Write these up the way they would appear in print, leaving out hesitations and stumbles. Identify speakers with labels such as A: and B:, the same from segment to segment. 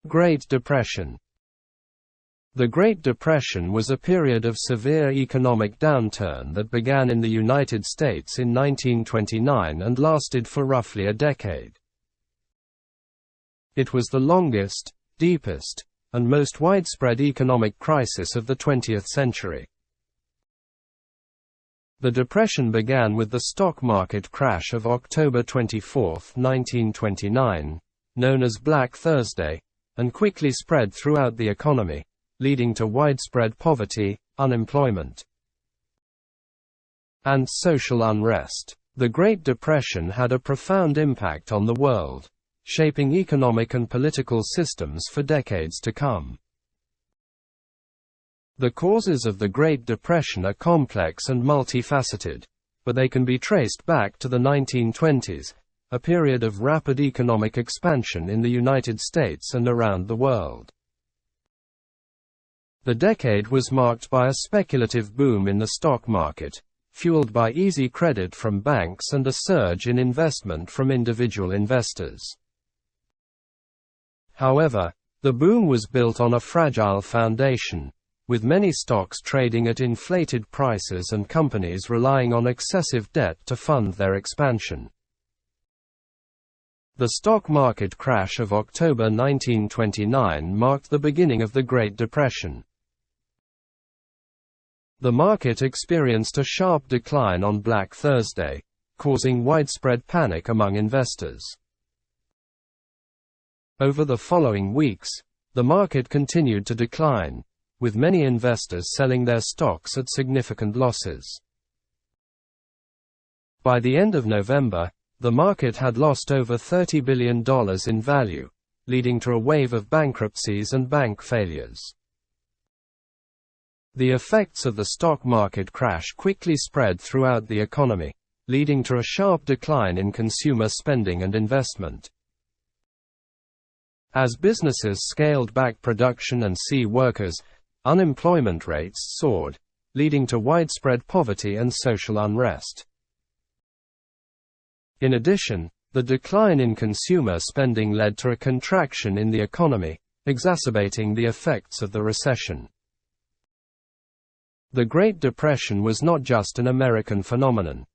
A: Great Depression. The Great Depression was a period of severe economic downturn that began in the United States in 1929 and lasted for roughly a decade. It was the longest, deepest, and most widespread economic crisis of the 20th century. The Depression began with the stock market crash of October 24, 1929, known as Black Thursday, and quickly spread throughout the economy, leading to widespread poverty, unemployment, and social unrest. The Great Depression had a profound impact on the world, shaping economic and political systems for decades to come. The causes of the Great Depression are complex and multifaceted, but they can be traced back to the 1920s, a period of rapid economic expansion in the United States and around the world. The decade was marked by a speculative boom in the stock market, fueled by easy credit from banks and a surge in investment from individual investors. However, the boom was built on a fragile foundation, with many stocks trading at inflated prices and companies relying on excessive debt to fund their expansion. The stock market crash of October 1929 marked the beginning of the Great Depression. The market experienced a sharp decline on Black Thursday, causing widespread panic among investors. Over the following weeks, the market continued to decline, with many investors selling their stocks at significant losses. By the end of November, the market had lost over $30 billion in value, leading to a wave of bankruptcies and bank failures. The effects of the stock market crash quickly spread throughout the economy, leading to a sharp decline in consumer spending and investment. As businesses scaled back production and workers, unemployment rates soared, leading to widespread poverty and social unrest. In addition, the decline in consumer spending led to a contraction in the economy, exacerbating the effects of the recession. The Great Depression was not just an American phenomenon.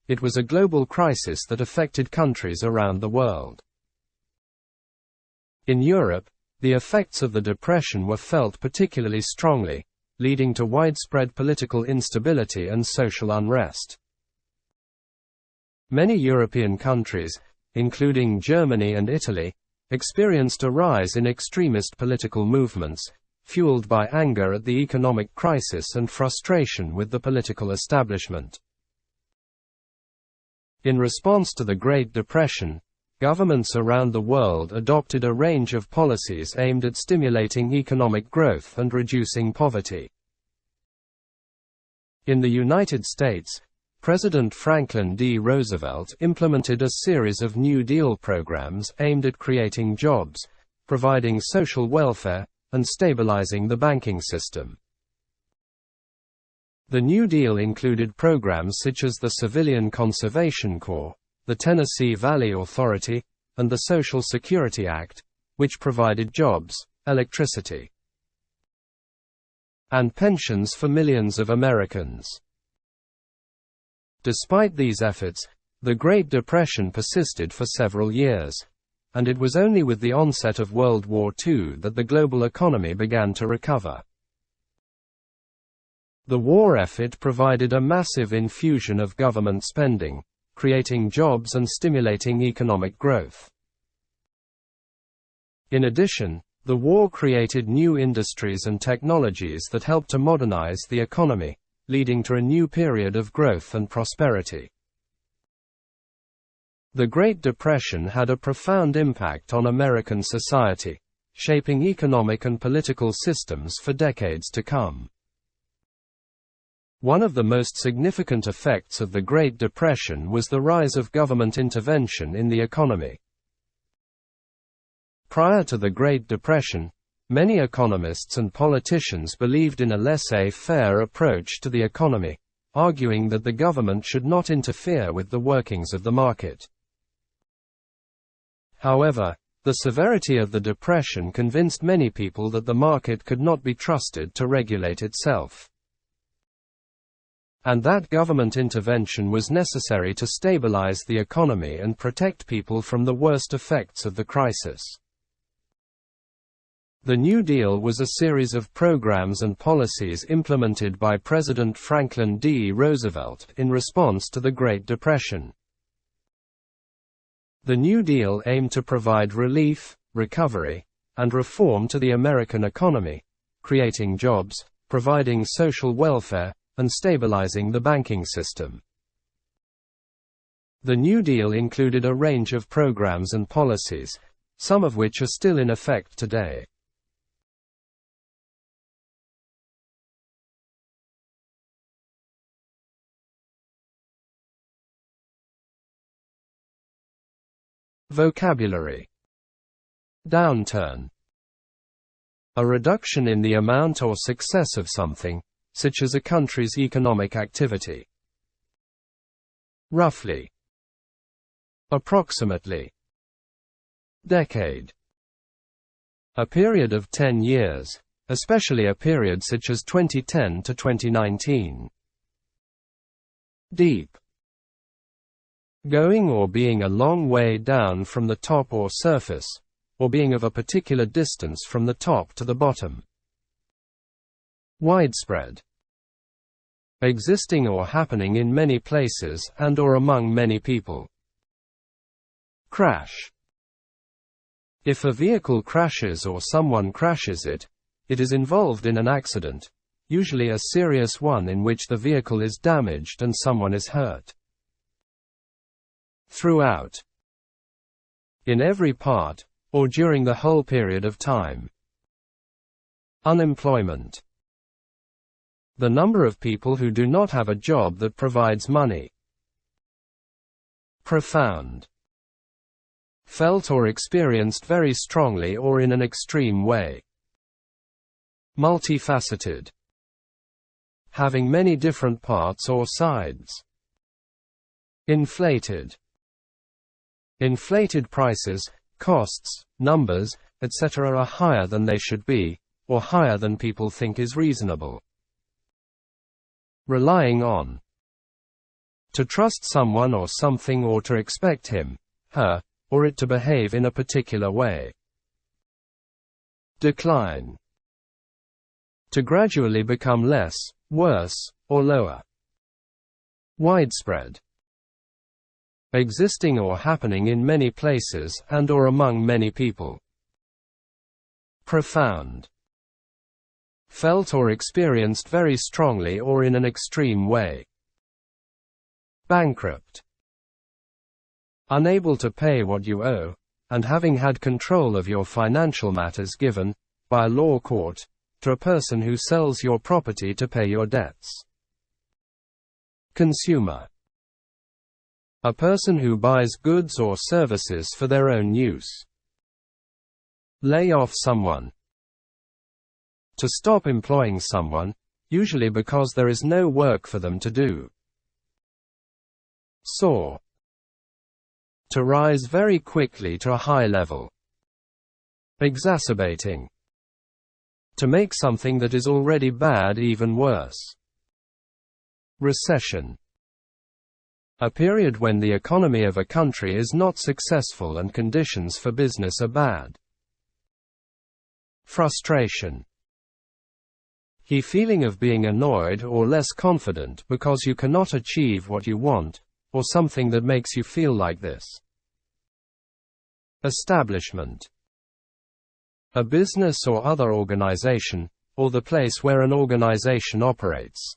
A: It was a global crisis that affected countries around the world. In Europe, the effects of the Depression were felt particularly strongly, leading to widespread political instability and social unrest. Many European countries, including Germany and Italy, experienced a rise in extremist political movements, fueled by anger at the economic crisis and frustration with the political establishment. In response to the Great Depression, governments around the world adopted a range of policies aimed at stimulating economic growth and reducing poverty. In the United States, President Franklin D. Roosevelt implemented a series of New Deal programs aimed at creating jobs, providing social welfare, and stabilizing the banking system. The New Deal included programs such as the Civilian Conservation Corps, the Tennessee Valley Authority, and the Social Security Act, which provided jobs, electricity, and pensions for millions of Americans. Despite these efforts, the Great Depression persisted for several years, and it was only with the onset of World War II that the global economy began to recover. The war effort provided a massive infusion of government spending, creating jobs and stimulating economic growth. In addition, the war created new industries and technologies that helped to modernize the economy, leading to a new period of growth and prosperity. The Great Depression had a profound impact on American society, shaping economic and political systems for decades to come. One of the most significant effects of the Great Depression was the rise of government intervention in the economy. Prior to the Great Depression, many economists and politicians believed in a laissez-faire approach to the economy, arguing that the government should not interfere with the workings of the market. However, The severity of the depression convinced many people that the market could not be trusted to regulate itself, and that government intervention was necessary to stabilize the economy and protect people from the worst effects of the crisis. The New Deal was a series of programs and policies implemented by President Franklin D. Roosevelt in response to the Great Depression. The New Deal aimed to provide relief, recovery, and reform to the American economy, creating jobs, providing social welfare, and stabilizing the banking system. The New Deal included a range of programs and policies, some of which are still in effect today. Vocabulary: downturn. A reduction in the amount or success of something, such as a country's economic activity. Roughly. Approximately. Decade. A period of 10 years, especially a period such as 2010 to 2019. Deep. Going or being a long way down from the top or surface, or being of a particular distance from the top to the bottom. Widespread. Existing or happening in many places and or among many people. Crash. If a vehicle crashes or someone crashes it, it is involved in an accident, usually a serious one in which the vehicle is damaged and someone is hurt. Throughout. In every part, or during the whole period of time. Unemployment. The number of people who do not have a job that provides money. Profound. Felt or experienced very strongly or in an extreme way. Multifaceted. Having many different parts or sides. Inflated. Inflated prices, costs, numbers, etc. are higher than they should be, or higher than people think is reasonable. Relying on. To trust someone or something or to expect him, her, or it to behave in a particular way. Decline. To gradually become less, worse, or lower. Widespread. Existing or happening in many places and or among many people. Profound. Felt or experienced very strongly or in an extreme way. Bankrupt. Unable to pay what you owe, and having had control of your financial matters given, by a law court, to a person who sells your property to pay your debts. Consumer. A person who buys goods or services for their own use. Lay off someone. To stop employing someone, usually because there is no work for them to do. Soar. To rise very quickly to a high level. Exacerbating. To make something that is already bad even worse. Recession. A period when the economy of a country is not successful and conditions for business are bad. Frustration. The feeling of being annoyed or less confident because you cannot achieve what you want, or something that makes you feel like this. Establishment. A business or other organization, or the place where an organization operates.